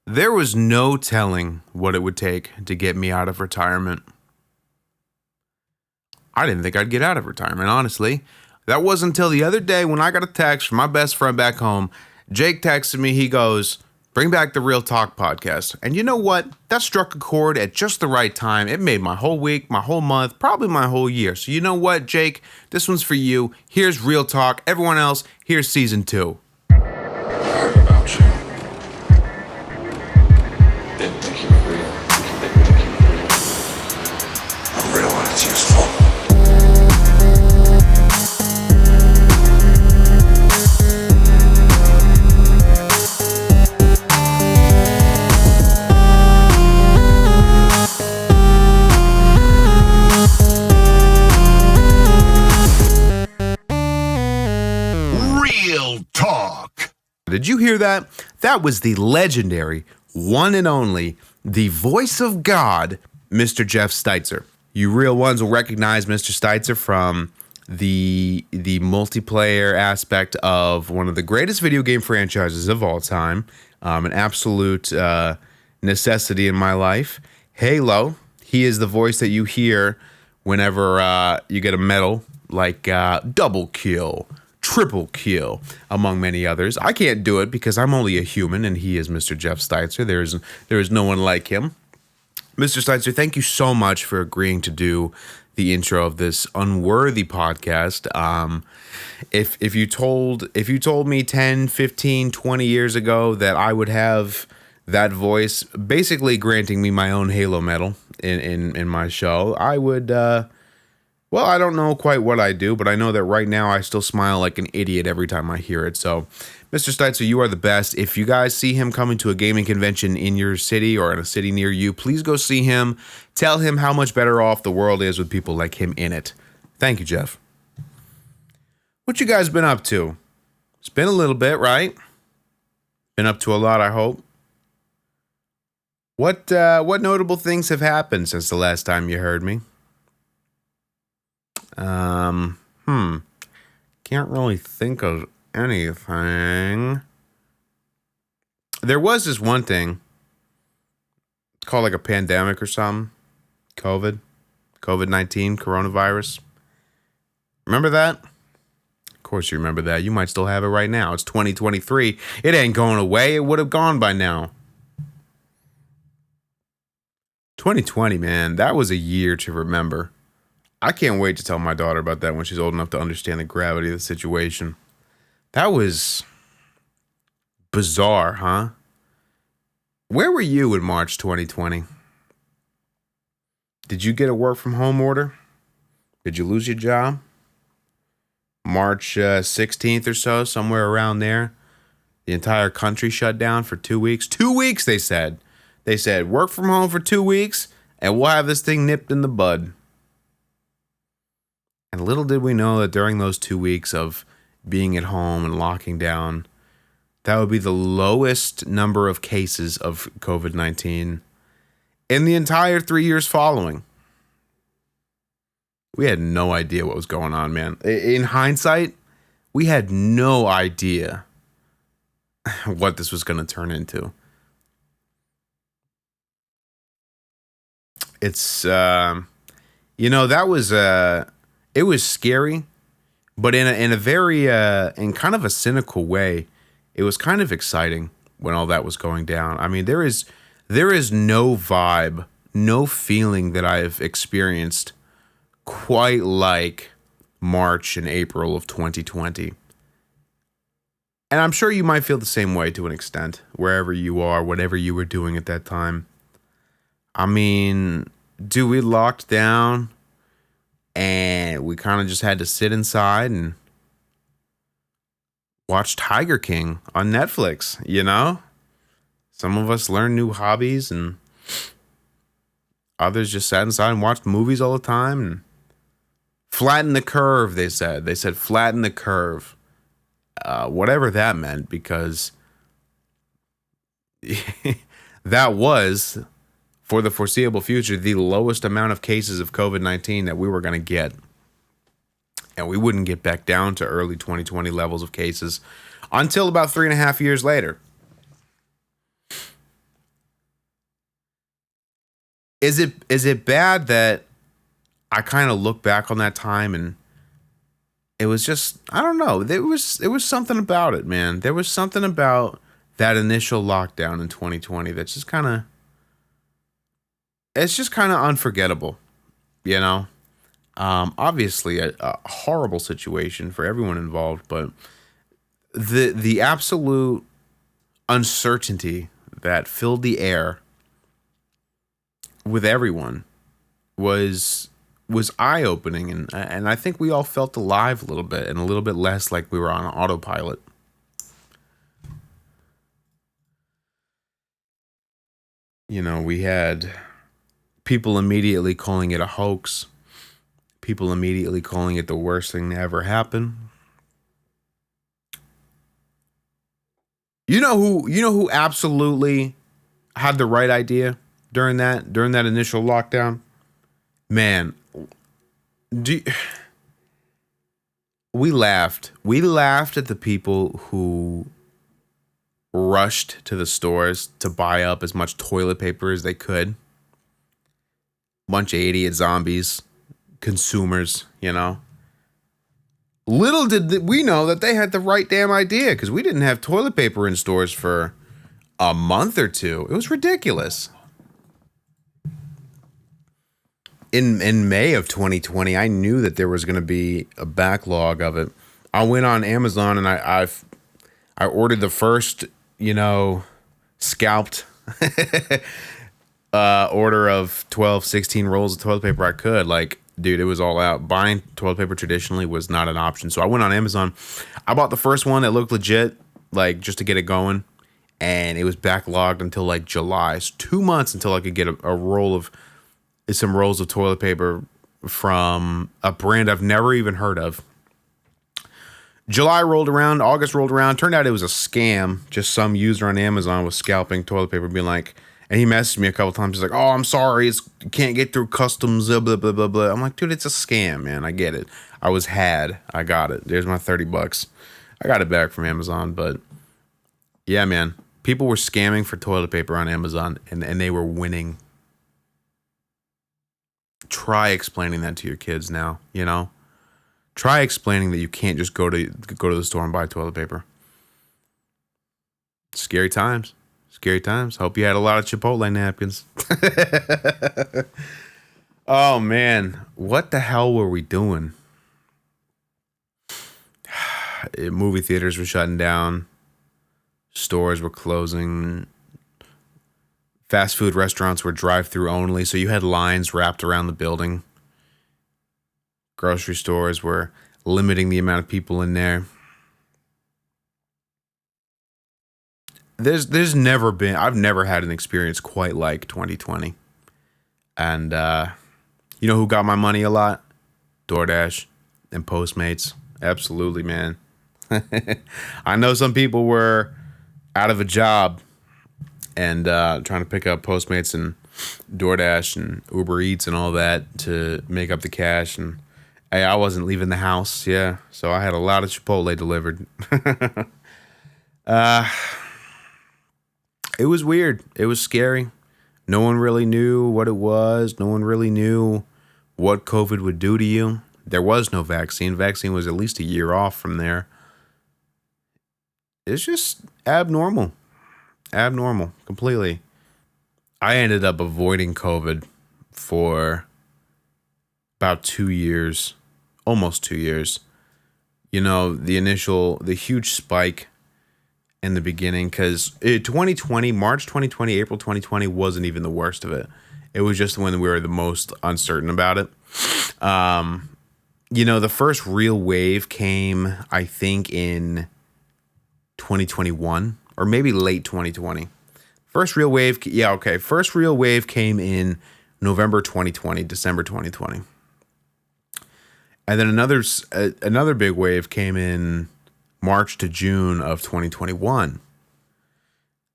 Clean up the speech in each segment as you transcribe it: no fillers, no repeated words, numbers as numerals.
There was no telling what it would take to get me out of retirement. I didn't think I'd get out of retirement, honestly. That wasn't until the other day when I got a text from my best friend back home. Jake texted me, he goes, "Bring back the Real Talk podcast." And you know what? That struck a chord at just the right time. It made my whole week, my whole month, probably my whole year. So you know what, Jake? This one's for you. Here's Real Talk. Everyone else, here's season 2. Heard about you. Didn't think you were real. Didn't think you were real. I'm real when it's useful. Real Talk. Did you hear that? That was the legendary, one and only, the voice of God, Mr. Jeff Steitzer. You real ones will recognize Mr. Steitzer from the multiplayer aspect of one of the greatest video game franchises of all time, an absolute necessity in my life, Halo. He is the voice that you hear whenever you get a medal like double kill, triple kill, among many others. I can't do it because I'm only a human, and he is Mr. Jeff Steitzer. There is no one like him. Mr. Steitzer, thank you so much for agreeing to do the intro of this unworthy podcast. If you told me 10, 15, 20 years ago that I would have that voice, basically granting me my own Halo medal in my show, I would well, I don't know quite what I do, but I know that right now I still smile like an idiot every time I hear it. So, Mr. Steitzer, you are the best. If you guys see him coming to a gaming convention in your city or in a city near you, please go see him. Tell him how much better off the world is with people like him in it. Thank you, Jeff. What you guys been up to? It's been a little bit, right? Been up to a lot, I hope. What notable things have happened since the last time you heard me? Can't really think of anything. There was this one thing called like a pandemic or something. COVID-19, coronavirus. Remember that? Of course you remember that. You might still have it right now. It's 2023. It ain't going away. It would have gone by now. 2020, man, that was a year to remember. I can't wait to tell my daughter about that when she's old enough to understand the gravity of the situation. That was bizarre, huh? Where were you in March 2020? Did you get a work from home order? Did you lose your job? March 16th or so, somewhere around there. The entire country shut down for 2 weeks. 2 weeks, they said. They said, work from home for 2 weeks, and we'll have this thing nipped in the bud. And little did we know that during those 2 weeks of being at home and locking down, that would be the lowest number of cases of COVID-19 in the entire 3 years following. We had no idea what was going on, man. In hindsight, we had no idea what this was going to turn into. It's, that was, it was scary, but in a very, in kind of a cynical way, it was kind of exciting when all that was going down. I mean, there is no vibe, no feeling that I've experienced quite like March and April of 2020. And I'm sure you might feel the same way to an extent, wherever you are, whatever you were doing at that time. I mean, dude, we locked down and we kind of just had to sit inside and watch Tiger King on Netflix, you know? Some of us learned new hobbies and others just sat inside and watched movies all the time and flatten the curve, they said. They said flatten the curve. Whatever that meant, because that was, for the foreseeable future, the lowest amount of cases of COVID-19 that we were going to get. And we wouldn't get back down to early 2020 levels of cases until about 3.5 years later. Is it bad that I kind of look back on that time and it was just, I don't know. There was something about it, man. There was something about that initial lockdown in 2020 that's just kind of, it's just kind of unforgettable, you know? Obviously a horrible situation for everyone involved, but the absolute uncertainty that filled the air with everyone was eye-opening, and I think we all felt alive a little bit and a little bit less like we were on autopilot. You know, we had people immediately calling it a hoax, people immediately calling it the worst thing to ever happen. You know who absolutely had the right idea during that initial lockdown? Man, we laughed. We laughed at the people who rushed to the stores to buy up as much toilet paper as they could. Bunch of idiot zombies, consumers, you know. Little did we know that they had the right damn idea, because we didn't have toilet paper in stores for a month or two. It was ridiculous. In May of 2020, I knew that there was going to be a backlog of it. I went on Amazon and I ordered the first, scalped order of 12, 16 rolls of toilet paper I could. Like, dude, it was all out. Buying toilet paper traditionally was not an option. So I went on Amazon. I bought the first one that looked legit, like just to get it going. And it was backlogged until like July. It's 2 months until I could get some rolls of toilet paper from a brand I've never even heard of. July rolled around, August rolled around. Turned out it was a scam. Just some user on Amazon was scalping toilet paper, being like, and he messaged me a couple times. He's like, "Oh, I'm sorry, you can't get through customs, blah, blah, blah, blah." I'm like, dude, it's a scam, man. I get it. I got it. There's my $30. I got it back from Amazon, but yeah, man. People were scamming for toilet paper on Amazon, and they were winning. Try explaining that to your kids now, Try explaining that you can't just go to the store and buy toilet paper. Scary times. Scary times. Hope you had a lot of Chipotle napkins. Oh, man. What the hell were we doing? Movie theaters were shutting down. Stores were closing. Fast food restaurants were drive-through only, so you had lines wrapped around the building. Grocery stores were limiting the amount of people in there. I've never had an experience quite like 2020. And you know who got my money a lot? DoorDash and Postmates. Absolutely, man. I know some people were out of a job and trying to pick up Postmates and DoorDash and Uber Eats and all that to make up the cash. And hey, I wasn't leaving the house, yeah. So I had a lot of Chipotle delivered. It was weird. It was scary. No one really knew what it was. No one really knew what COVID would do to you. There was no vaccine. Vaccine was at least a year off from there. It's just abnormal. Abnormal, completely. I ended up avoiding COVID for about 2 years, almost 2 years. The huge spike in the beginning, because 2020, March 2020, April 2020 wasn't even the worst of it. It was just when we were the most uncertain about it. The first real wave came, I think, in 2021 or maybe late 2020. First real wave came in November 2020, December 2020. And then another big wave came in March to June of 2021.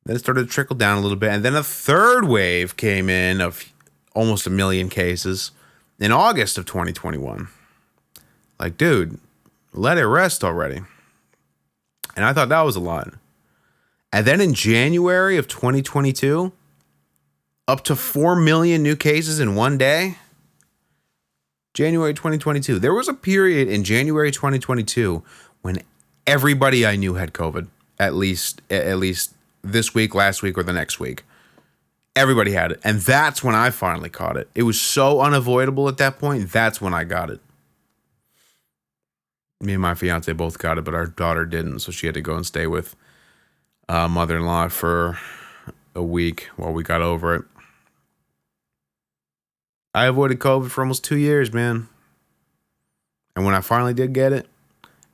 Then it started to trickle down a little bit. And then a third wave came in of almost 1 million cases in August of 2021. Like, dude, let it rest already. And I thought that was a lot. And then in January of 2022, Up to 4 million new cases in one day. January 2022. There was a period in January 2022 when everybody I knew had COVID. At least this week, last week, or the next week. Everybody had it. And that's when I finally caught it. It was so unavoidable at that point. That's when I got it. Me and my fiance both got it, but our daughter didn't. So she had to go and stay with mother-in-law for a week while we got over it. I avoided COVID for almost 2 years, man. And when I finally did get it,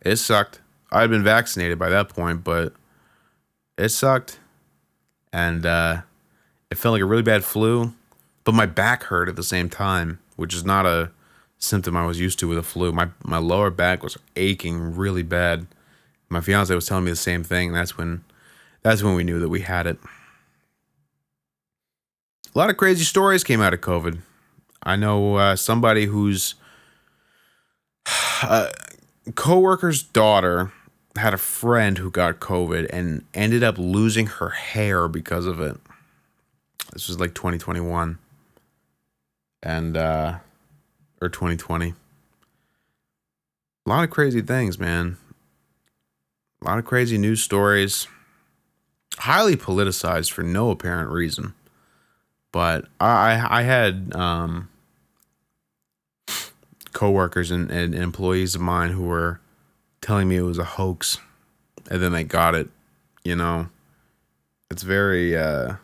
it sucked. I had been vaccinated by that point, but it sucked. And it felt like a really bad flu, but my back hurt at the same time, which is not a symptom I was used to with a flu. My lower back was aching really bad. My fiance was telling me the same thing, and that's when we knew that we had it. A lot of crazy stories came out of COVID. I know somebody whose coworker's daughter had a friend who got COVID and ended up losing her hair because of it. This was like 2021 and or 2020. A lot of crazy things, man. A lot of crazy news stories. Highly politicized for no apparent reason. But I had coworkers and employees of mine who were telling me it was a hoax, and then they got it. You know, it's very it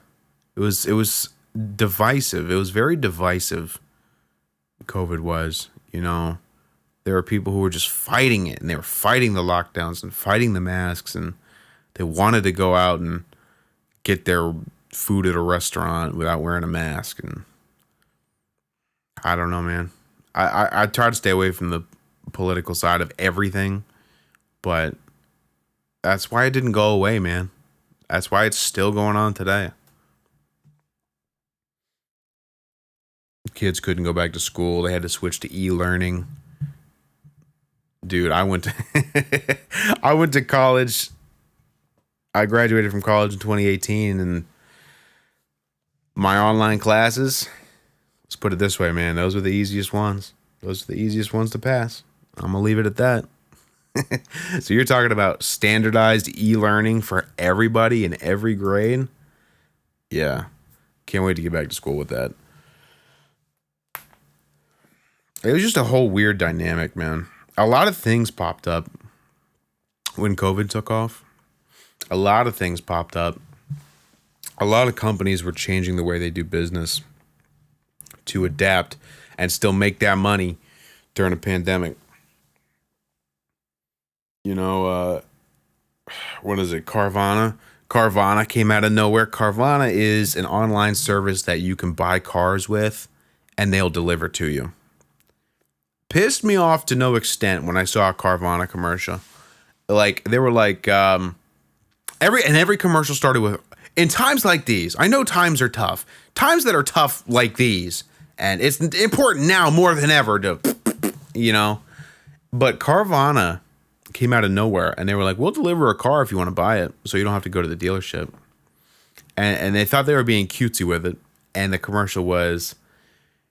was divisive. It was very divisive. COVID was, you know, there were people who were just fighting it, and they were fighting the lockdowns and fighting the masks, and they wanted to go out and get their food at a restaurant without wearing a mask. And I don't know, man. I try to stay away from the political side of everything, but that's why it didn't go away, man. That's why it's still going on today. Kids couldn't go back to school. They had to switch to e-learning. Dude, I went to college. I graduated from college in 2018, and my online classes, let's put it this way, man, those were the easiest ones. Those are the easiest ones to pass. I'm going to leave it at that. So you're talking about standardized e-learning for everybody in every grade? Yeah. Can't wait to get back to school with that. It was just a whole weird dynamic, man. A lot of things popped up when COVID took off. A lot of things popped up. A lot of companies were changing the way they do business to adapt and still make that money during a pandemic. You know, what is it? Carvana? Carvana came out of nowhere. Carvana is an online service that you can buy cars with, and they'll deliver to you. Pissed me off to no extent when I saw a Carvana commercial. Like, they were like, every commercial started with, in times like these, I know times are tough. Times that are tough like these, and it's important now more than ever to, you know. But Carvana came out of nowhere, and they were like, we'll deliver a car if you want to buy it, so you don't have to go to the dealership. And they thought they were being cutesy with it, and the commercial was,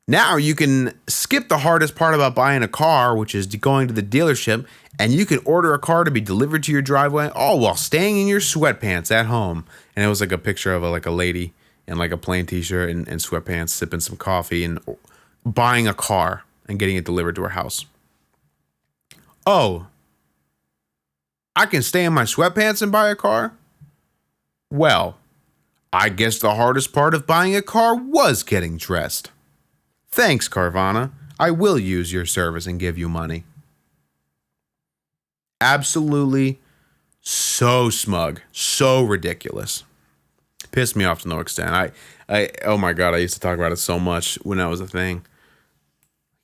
now you can skip the hardest part about buying a car, which is going to the dealership, and you can order a car to be delivered to your driveway, all while staying in your sweatpants at home. And it was like a picture of a lady in like a plain t-shirt and sweatpants sipping some coffee and buying a car and getting it delivered to her house. Oh, I can stay in my sweatpants and buy a car? Well, I guess the hardest part of buying a car was getting dressed. Thanks, Carvana. I will use your service and give you money. Absolutely so smug, so ridiculous. Pissed me off to no extent. Oh my God, I used to talk about it so much when that was a thing.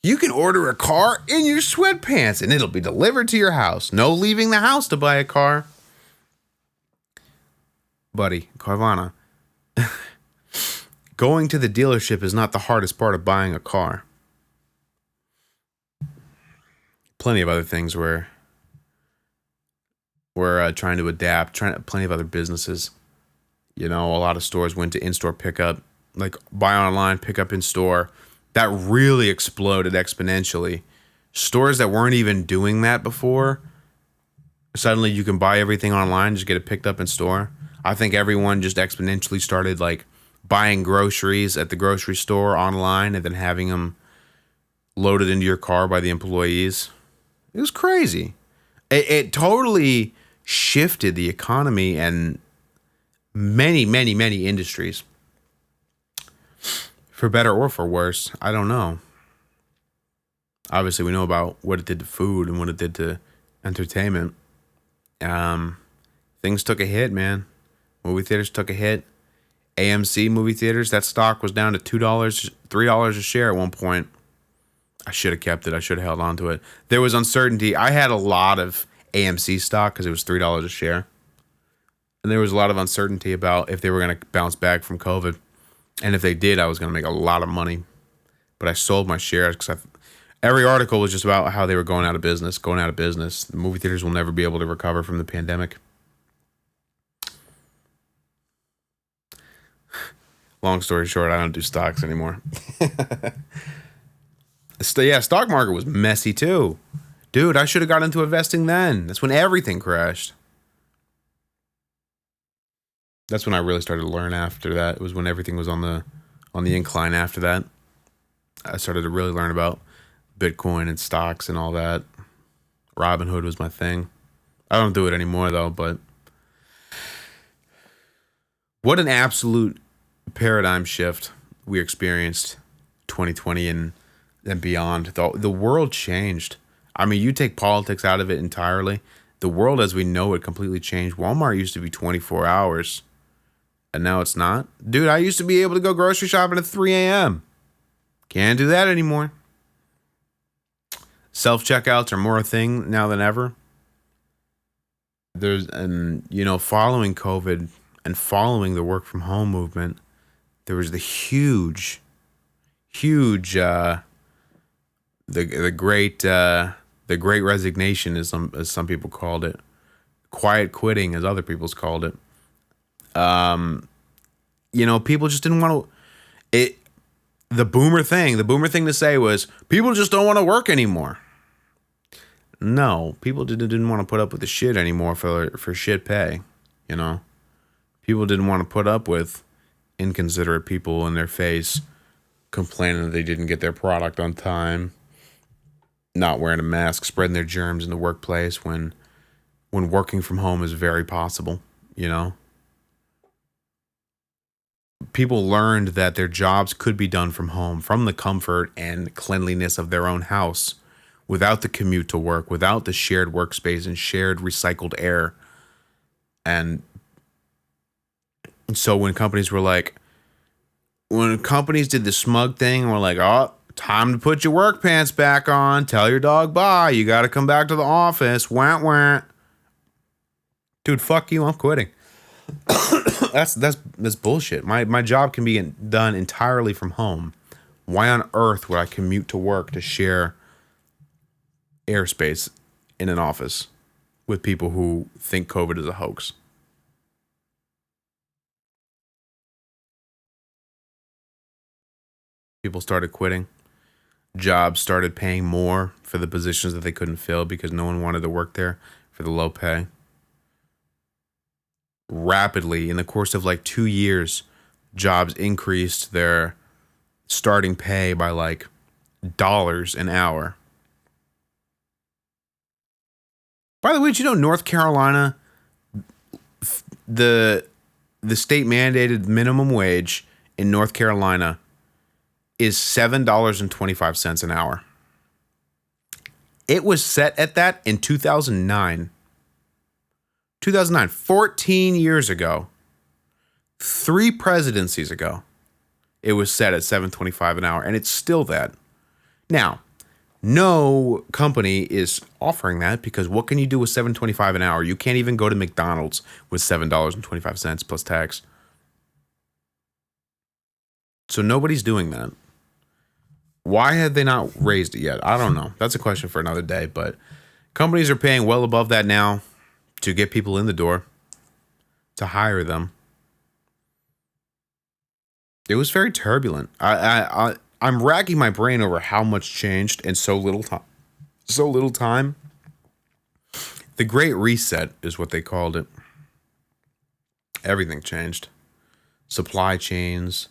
You can order a car in your sweatpants and it'll be delivered to your house. No leaving the house to buy a car. Buddy, Carvana. Going to the dealership is not the hardest part of buying a car. Plenty of other things we're trying to adapt. Plenty of other businesses. You know, a lot of stores went to in-store pickup. like buy online, pick up in store, that really exploded exponentially. Stores that weren't even doing that before, suddenly you can buy everything online, just get it picked up in store. I think everyone just exponentially started like buying groceries at the grocery store online and then having them loaded into your car by the employees. It was crazy. It totally shifted the economy and many, many, many industries. For better or for worse, I don't know. Obviously, we know about what it did to food and what it did to entertainment. Things took a hit, man. Movie theaters took a hit. AMC movie theaters, that stock was down to $2, $3 a share at one point. I should have kept it. I should have held on to it. There was uncertainty. I had a lot of AMC stock because it was $3 a share. And there was a lot of uncertainty about if they were going to bounce back from COVID. And if they did, I was going to make a lot of money. But I sold my shares because every article was just about how they were going out of business. The movie theaters will never be able to recover from the pandemic. Long story short, I don't do stocks anymore. Yeah, stock market was messy too. Dude, I should have got into investing then. That's when everything crashed. That's when I really started to learn after that. It was when everything was on the incline after that. I started to really learn about Bitcoin and stocks and all that. Robinhood was my thing. I don't do it anymore though, but what an absolute paradigm shift we experienced 2020 and beyond. The world changed. I mean, you take politics out of it entirely. The world as we know it completely changed. Walmart used to be 24 hours and now it's not. Dude, I used to be able to go grocery shopping at 3 a.m. Can't do that anymore. Self-checkouts are more a thing now than ever. Following COVID and following the work from home movement, there was the huge, the great resignation, as some people called it, quiet quitting, as other people's called it. People just didn't want to. The boomer thing to say was people just don't want to work anymore. No, people didn't want to put up with the shit anymore for shit pay. People didn't want to put up with inconsiderate people in their face complaining that they didn't get their product on time, not wearing a mask, spreading their germs in the workplace when working from home is very possible. People learned that their jobs could be done from home, from the comfort and cleanliness of their own house, without the commute to work, without the shared workspace and shared recycled air. And so when companies did the smug thing and were like, oh, time to put your work pants back on, tell your dog bye, you got to come back to the office, wah, wah. Dude, fuck you, I'm quitting. That's bullshit. My job can be done entirely from home. Why on earth would I commute to work to share airspace in an office with people who think COVID is a hoax? People started quitting. Jobs started paying more for the positions that they couldn't fill because no one wanted to work there for the low pay. Rapidly, in the course of like 2 years, jobs increased their starting pay by like dollars an hour. By the way, did you know North Carolina, the state mandated minimum wage in North Carolina is $7.25 an hour. It was set at that in 2009. 14 years ago, 3 presidencies ago, it was set at $7.25 an hour, and it's still that. Now, no company is offering that because what can you do with $7.25 an hour? You can't even go to McDonald's with $7.25 plus tax. So nobody's doing that. Why have they not raised it yet? I don't know. That's a question for another day, but companies are paying well above that now to get people in the door, to hire them. It was very turbulent. I'm racking my brain over how much changed in so little time. So little time. The Great Reset is what they called it. Everything changed. Supply chains,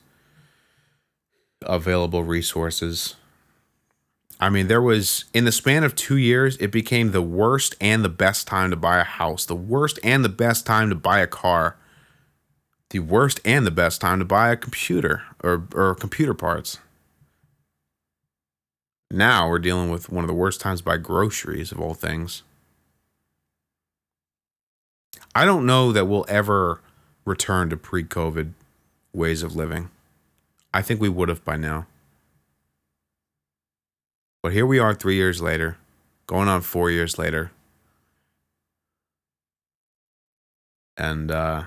available resources. I mean, there was, in the span of 2 years, it became the worst and the best time to buy a house, the worst and the best time to buy a car, the worst and the best time to buy a computer or computer parts. Now we're dealing with one of the worst times to buy groceries, of all things. I don't know that we'll ever return to pre-COVID ways of living. I think we would have by now. But here we are 3 years later, going on 4 years later. And what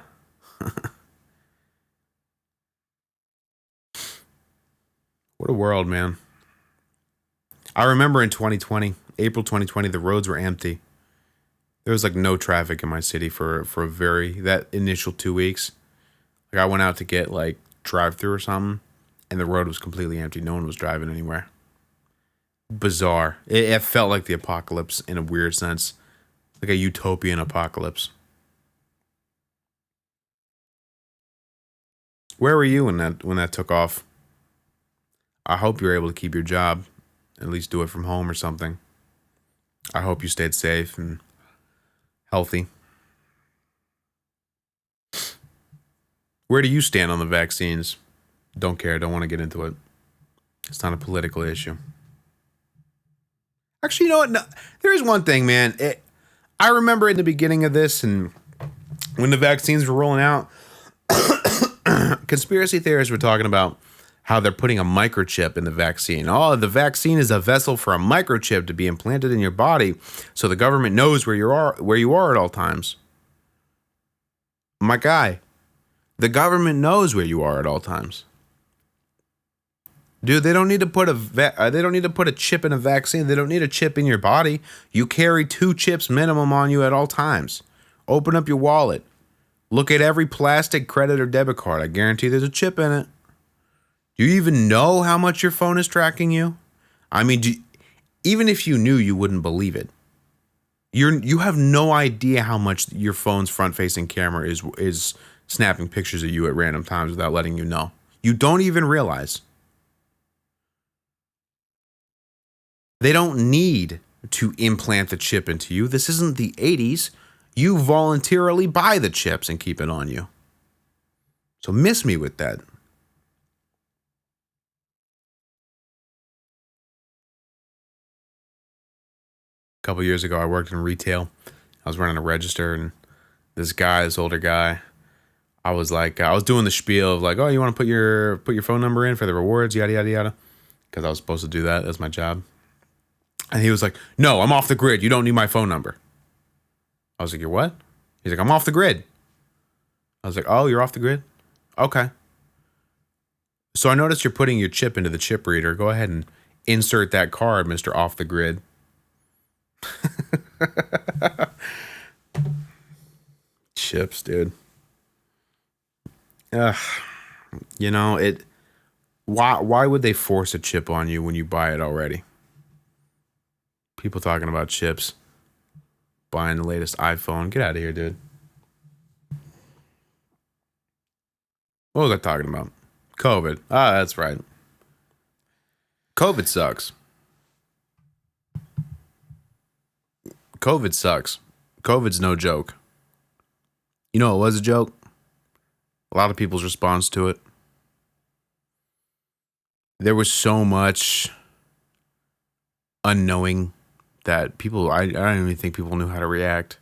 a world, man. I remember in 2020, April 2020, the roads were empty. There was like no traffic in my city for that initial 2 weeks. Like I went out to get like drive-through or something, and the road was completely empty. No one was driving anywhere. Bizarre. It felt like the apocalypse in a weird sense, like a utopian apocalypse. Where were you when that took off? I hope you're able to keep your job, at least do it from home or something. I hope you stayed safe and healthy. Where do you stand on the vaccines? Don't care. Don't want to get into it. It's not a political issue. Actually, you know what? No, there is one thing, man. I remember in the beginning of this and when the vaccines were rolling out, conspiracy theorists were talking about how they're putting a microchip in the vaccine. Oh, the vaccine is a vessel for a microchip to be implanted in your body so the government knows where you are at all times. My guy, the government knows where you are at all times. Dude, they don't need to put a chip in a vaccine. They don't need a chip in your body. You carry 2 chips minimum on you at all times. Open up your wallet. Look at every plastic credit or debit card. I guarantee there's a chip in it. Do you even know how much your phone is tracking you? I mean, even if you knew, you wouldn't believe it. You have no idea how much your phone's front-facing camera is snapping pictures of you at random times without letting you know. You don't even realize. They don't need to implant the chip into you. This isn't the 80s. You voluntarily buy the chips and keep it on you. So miss me with that. A couple years ago, I worked in retail. I was running a register, and this older guy, I was doing the spiel of like, oh, you want to put your phone number in for the rewards, yada, yada, yada. Because I was supposed to do that. That's my job. And he was like, no, I'm off the grid. You don't need my phone number. I was like, you're what? He's like, I'm off the grid. I was like, oh, you're off the grid? Okay. So I noticed you're putting your chip into the chip reader. Go ahead and insert that card, Mr. Off the Grid. Chips, dude. You know, why would they force a chip on you when you buy it already? People talking about chips. Buying the latest iPhone. Get out of here, dude. What was I talking about? COVID. Ah, that's right. COVID sucks. COVID sucks. COVID's no joke. You know it was a joke? A lot of people's response to it. There was so much unknowing that people, I don't even think people knew how to react.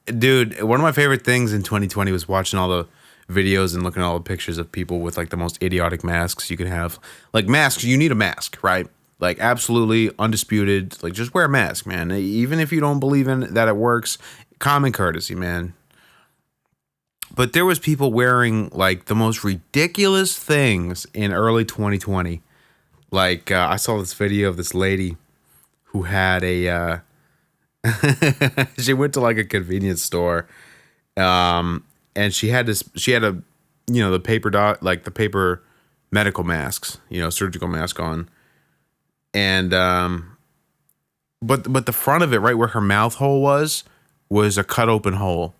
Dude, one of my favorite things in 2020 was watching all the videos and looking at all the pictures of people with like the most idiotic masks you can have. Like masks, you need a mask, right? Like absolutely undisputed. Like just wear a mask, man. Even if you don't believe in that it works, common courtesy, man. But there was people wearing like the most ridiculous things in early 2020. Like I saw this video of this lady who had she went to like a convenience store, and and she had a, the paper dot, like the paper medical masks, surgical mask on. And, but the front of it, right where her mouth hole was a cut open hole.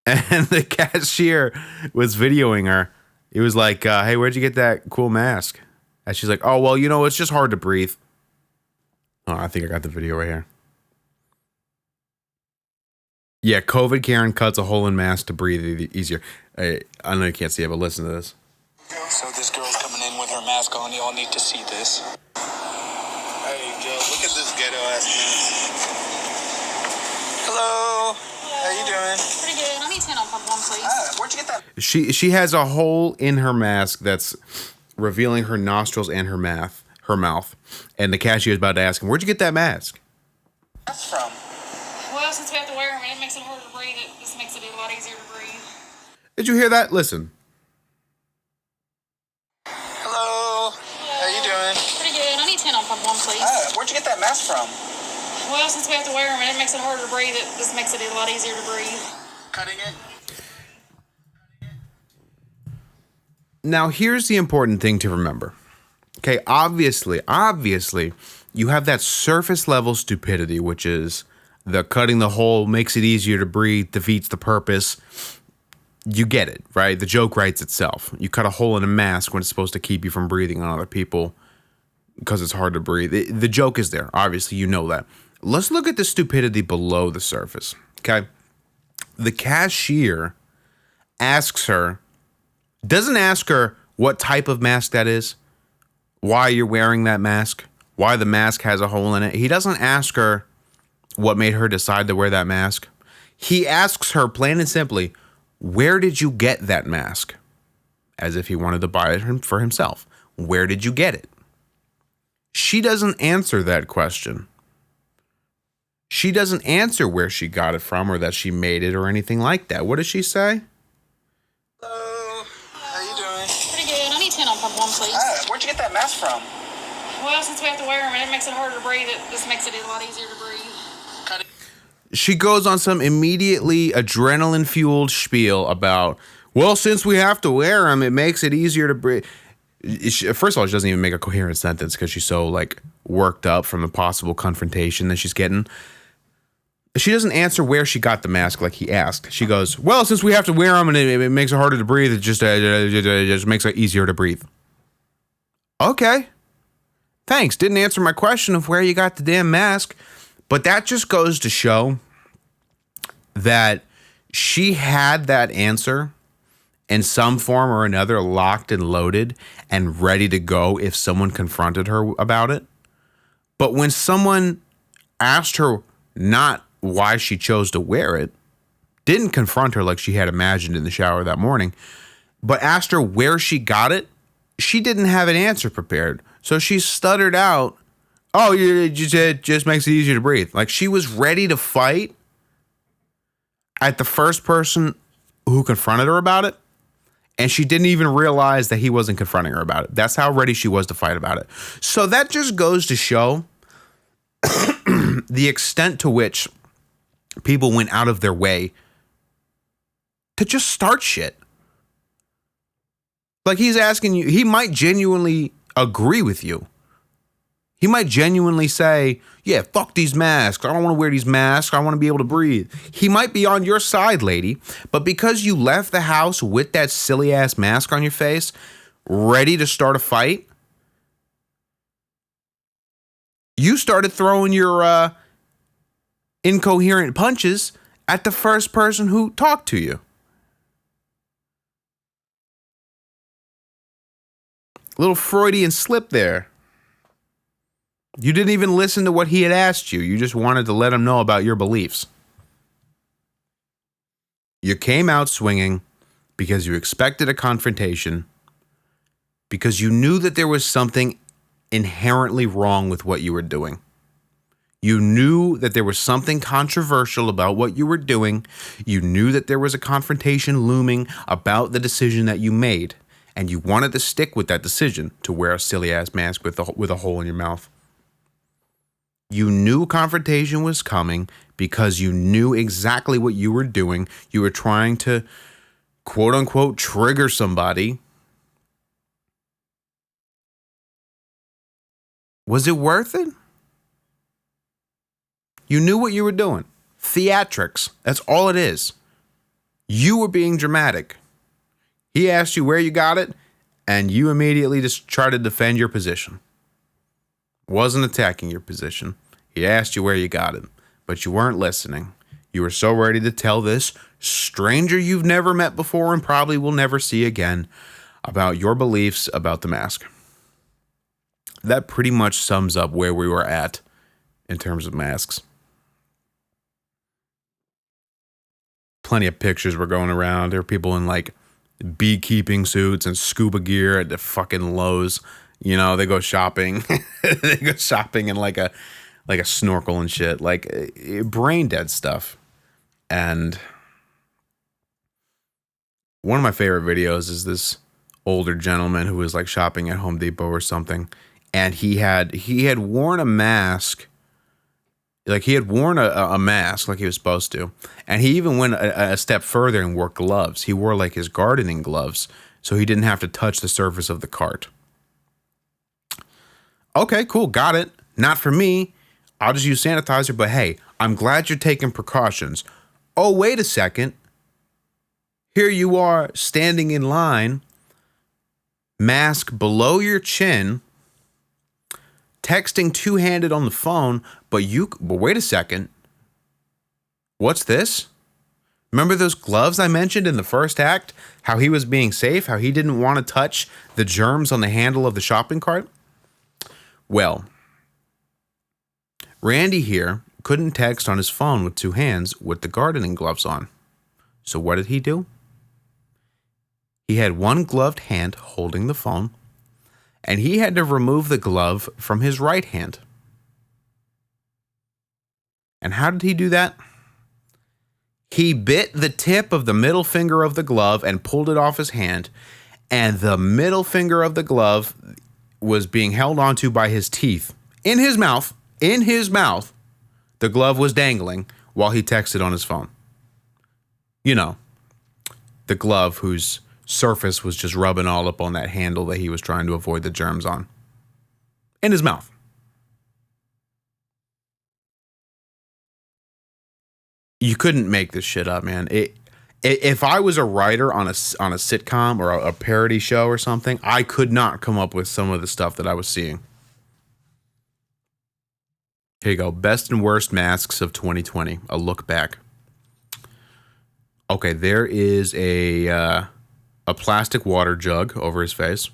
And the cashier was videoing her. He was like, hey, where'd you get that cool mask? And she's like, oh, well, it's just hard to breathe. Oh, I think I got the video right here. Yeah, COVID Karen cuts a hole in mask to breathe easier. I know you can't see it, but listen to this. So this girl's coming in with her mask on. Y'all need to see this. Hey, Joe, look at this ghetto-ass mask. Hello. How you doing? Pretty good. I need 10 on pump one, please. Where'd you get that? She has a hole in her mask that's revealing her nostrils and her mouth. And the cashier is about to ask him, where'd you get that mask? That's from. Well, since we have to wear them and it makes it harder to breathe, it just makes it a lot easier to breathe. Did you hear that? Listen. Hello. How you doing? Pretty good. I need 10 on pump one, please. Where'd you get that mask from? Well, since we have to wear them and it makes it harder to breathe, it just makes it a lot easier to breathe. Cutting it. Now, here's the important thing to remember. Okay, obviously, you have that surface level stupidity, which is the cutting the hole makes it easier to breathe, defeats the purpose. You get it, right? The joke writes itself. You cut a hole in a mask when it's supposed to keep you from breathing on other people because it's hard to breathe. The joke is there. Obviously, you know that. Let's look at the stupidity below the surface, okay? The cashier doesn't ask her what type of mask that is, why you're wearing that mask, why the mask has a hole in it. He doesn't ask her what made her decide to wear that mask. He asks her plain and simply, where did you get that mask? As if he wanted to buy it for himself. Where did you get it? She doesn't answer that question. She doesn't answer where she got it from or that she made it or anything like that. What does she say? Hello. How you doing? Pretty good. I need 10 on pump one, please. Where'd you get that mask from? Well, since we have to wear them and it makes it harder to breathe, it just makes it a lot easier to breathe. Cutting. She goes on some immediately adrenaline-fueled spiel about, well, since we have to wear them, it makes it easier to breathe. First of all, she doesn't even make a coherent sentence because she's so, worked up from the possible confrontation that she's getting. She doesn't answer where she got the mask like he asked. She goes, well, since we have to wear them and it makes it harder to breathe, it just makes it easier to breathe. Okay. Thanks. Didn't answer my question of where you got the damn mask. But that just goes to show that she had that answer in some form or another locked and loaded and ready to go if someone confronted her about it. But when someone asked her not why she chose to wear it, didn't confront her like she had imagined in the shower that morning, but asked her where she got it, she didn't have an answer prepared. So she stuttered out, oh, it just makes it easier to breathe. Like she was ready to fight at the first person who confronted her about it. And she didn't even realize that he wasn't confronting her about it. That's how ready she was to fight about it. So that just goes to show the extent to which people went out of their way to just start shit. Like he's asking you, he might genuinely agree with you. He might genuinely say, yeah, fuck these masks. I don't want to wear these masks. I want to be able to breathe. He might be on your side, lady. But because you left the house with that silly ass mask on your face, ready to start a fight, you started throwing your incoherent punches at the first person who talked to you. Little Freudian slip there. You didn't even listen to what he had asked you. You just wanted to let him know about your beliefs. You came out swinging because you expected a confrontation, because you knew that there was something inherently wrong with what you were doing. You knew that there was something controversial about what you were doing. You knew that there was a confrontation looming about the decision that you made, and you wanted to stick with that decision to wear a silly ass mask with a hole in your mouth. You knew confrontation was coming because you knew exactly what you were doing. You were trying to, quote unquote, trigger somebody. Was it worth it? You knew what you were doing. Theatrics. That's all it is. You were being dramatic. He asked you where you got it, and you immediately just tried to defend your position. Wasn't attacking your position. He asked you where you got it, but you weren't listening. You were so ready to tell this stranger you've never met before and probably will never see again about your beliefs about the mask. That pretty much sums up where we were at in terms of masks. Plenty of pictures were going around. There were people in like beekeeping suits and scuba gear at the fucking Lowe's. You know, they go shopping. They go shopping in like a snorkel and shit, like brain dead stuff. And one of my favorite videos is this older gentleman who was like shopping at Home Depot or something, and he had worn a mask. Like he had worn a mask like he was supposed to. And he even went a step further and wore gloves. He wore like his gardening gloves so he didn't have to touch the surface of the cart. Okay, cool. Got it. Not for me. I'll just use sanitizer. But hey, I'm glad you're taking precautions. Oh, wait a second. Here you are standing in line, mask below your chin, texting two-handed on the phone, but wait a second. What's this? Remember those gloves I mentioned in the first act? How he was being safe, how he didn't want to touch the germs on the handle of the shopping cart? Well, Randy here couldn't text on his phone with two hands with the gardening gloves on. So what did he do? He had one gloved hand holding the phone, and he had to remove the glove from his right hand. And how did he do that? He bit the tip of the middle finger of the glove and pulled it off his hand, and the middle finger of the glove was being held onto by his teeth. In his mouth, the glove was dangling while he texted on his phone. You know, the glove whose surface was just rubbing all up on that handle that he was trying to avoid the germs on. In his mouth. You couldn't make this shit up, man. If I was a writer on a sitcom or a parody show or something, I could not come up with some of the stuff that I was seeing. Here you go. Best and worst masks of 2020. A look back. Okay, there is a plastic water jug over his face.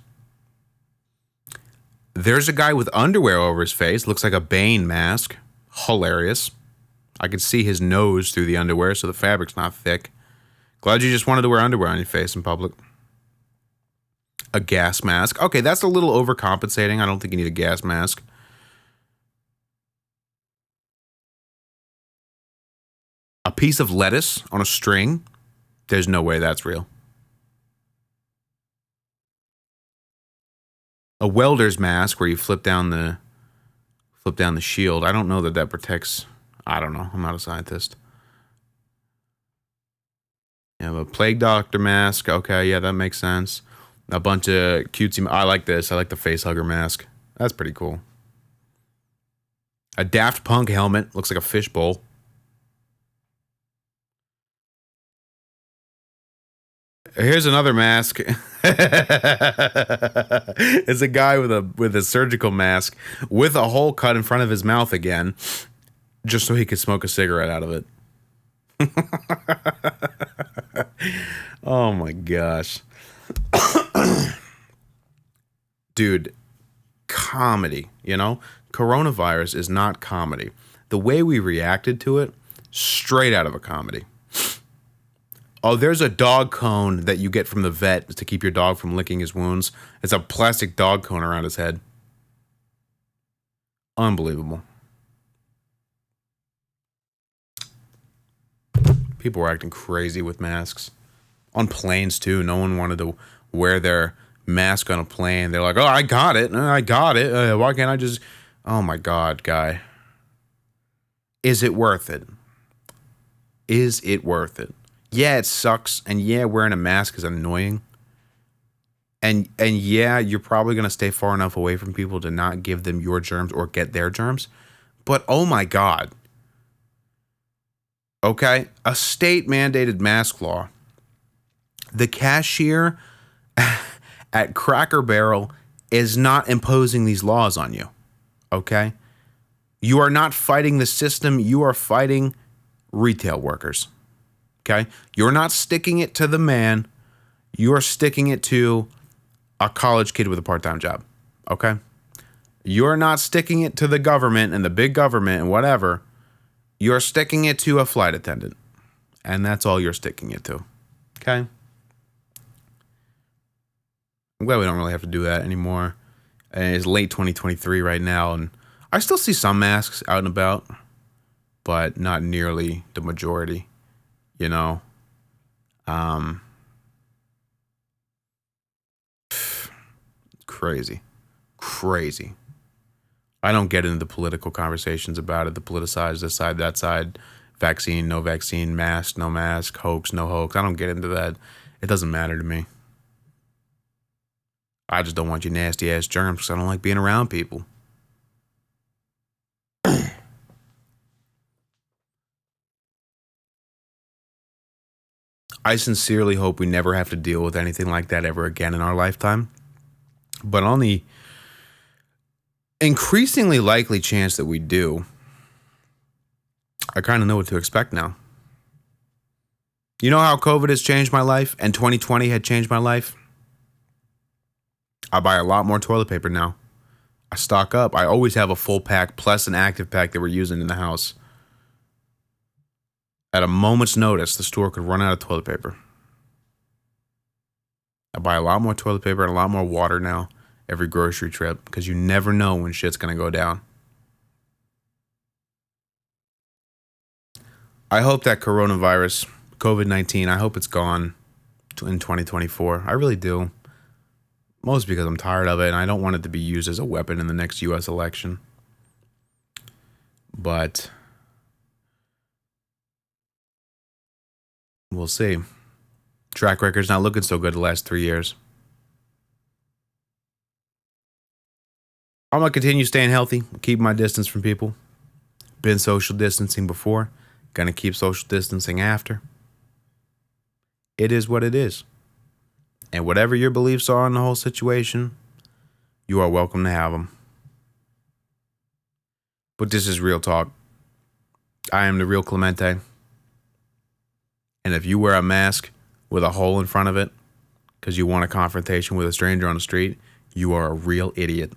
There's a guy with underwear over his face. Looks like a Bane mask. Hilarious. I could see his nose through the underwear, so the fabric's not thick. Glad you just wanted to wear underwear on your face in public. A gas mask. Okay, that's a little overcompensating. I don't think you need a gas mask. A piece of lettuce on a string. There's no way that's real. A welder's mask where you flip down the shield. I don't know that protects. I don't know. I'm not a scientist. You have a plague doctor mask. Okay, yeah, that makes sense. A bunch of cutesy. I like this. I like the face hugger mask. That's pretty cool. A Daft Punk helmet. Looks like a fishbowl. Here's another mask. It's a guy with a surgical mask with a hole cut in front of his mouth again, just so he could smoke a cigarette out of it. Oh my gosh. Dude, comedy, you know? Coronavirus is not comedy. The way we reacted to it, straight out of a comedy. Oh, there's a dog cone that you get from the vet to keep your dog from licking his wounds. It's a plastic dog cone around his head. Unbelievable. People were acting crazy with masks. On planes, too. No one wanted to wear their mask on a plane. They're like, oh, I got it. Why can't I just... Oh, my God, guy. is it worth it? Is it worth it? Yeah, it sucks. And yeah, wearing a mask is annoying. And yeah, you're probably going to stay far enough away from people to not give them your germs or get their germs. But oh my God. Okay? A state mandated mask law. The cashier at Cracker Barrel is not imposing these laws on you. Okay? You are not fighting the system. You are fighting retail workers. Okay? You're not sticking it to the man. You're sticking it to a college kid with a part-time job. Okay? You're not sticking it to the government and the big government and whatever. You're sticking it to a flight attendant. And that's all you're sticking it to. Okay? I'm glad we don't really have to do that anymore. And it's late 2023 right now, and I still see some masks out and about, but not nearly the majority, you know. Crazy. I don't get into the political conversations about it, the politicized, this side, that side, vaccine, no vaccine, mask, no mask, hoax, no hoax. I don't get into that. It doesn't matter to me. I just don't want your nasty ass germs because I don't like being around people. I sincerely hope we never have to deal with anything like that ever again in our lifetime. But on the increasingly likely chance that we do, I kind of know what to expect now. You know how COVID has changed my life and 2020 had changed my life? I buy a lot more toilet paper now. I stock up. I always have a full pack plus an active pack that we're using in the house. At a moment's notice, the store could run out of toilet paper. I buy a lot more toilet paper and a lot more water now every grocery trip because you never know when shit's going to go down. I hope that coronavirus, COVID-19, I hope it's gone in 2024. I really do. Mostly because I'm tired of it and I don't want it to be used as a weapon in the next U.S. election. But we'll see. Track record's not looking so good the last 3 years. I'm going to continue staying healthy, keep my distance from people. Been social distancing before. Going to keep social distancing after. It is what it is. And whatever your beliefs are on the whole situation, you are welcome to have them. But this is real talk. I am the real Clemente. And if you wear a mask with a hole in front of it because you want a confrontation with a stranger on the street, you are a real idiot.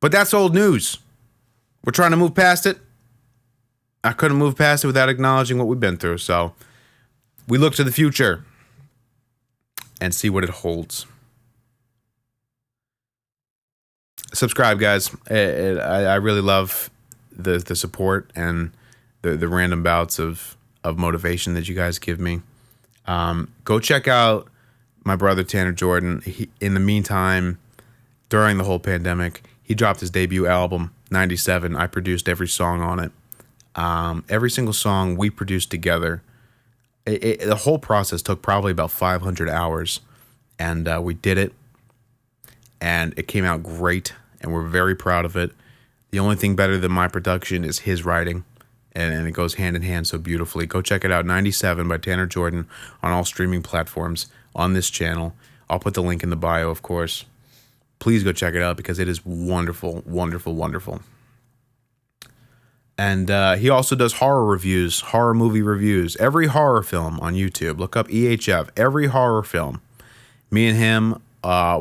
But that's old news. We're trying to move past it. I couldn't move past it without acknowledging what we've been through. So we look to the future and see what it holds. Subscribe, guys. I really love the support and the random bouts of motivation that you guys give me. Go check out my brother Tanner Jorden. In the meantime, during the whole pandemic, he dropped his debut album, 97. I produced every song on it. Every single song we produced together. The whole process took probably about 500 hours, and we did it, and it came out great, and we're very proud of it. The only thing better than my production is his writing, and it goes hand in hand so beautifully. Go check it out, 97 by Tanner Jorden on all streaming platforms on this channel. I'll put the link in the bio, of course. Please go check it out because it is wonderful, wonderful, wonderful. And he also does horror reviews, horror movie reviews. Every horror film on YouTube. Look up EHF. Every horror film. Me and him,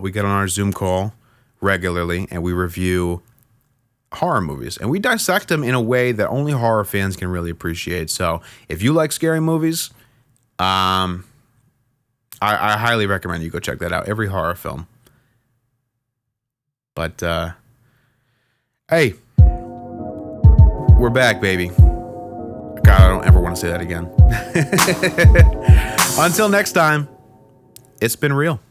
we get on our Zoom call regularly, and we review horror movies. And we dissect them in a way that only horror fans can really appreciate. So if you like scary movies, I highly recommend you go check that out. Every horror film. But, hey. We're back, baby. God, I don't ever want to say that again. Until next time, it's been real.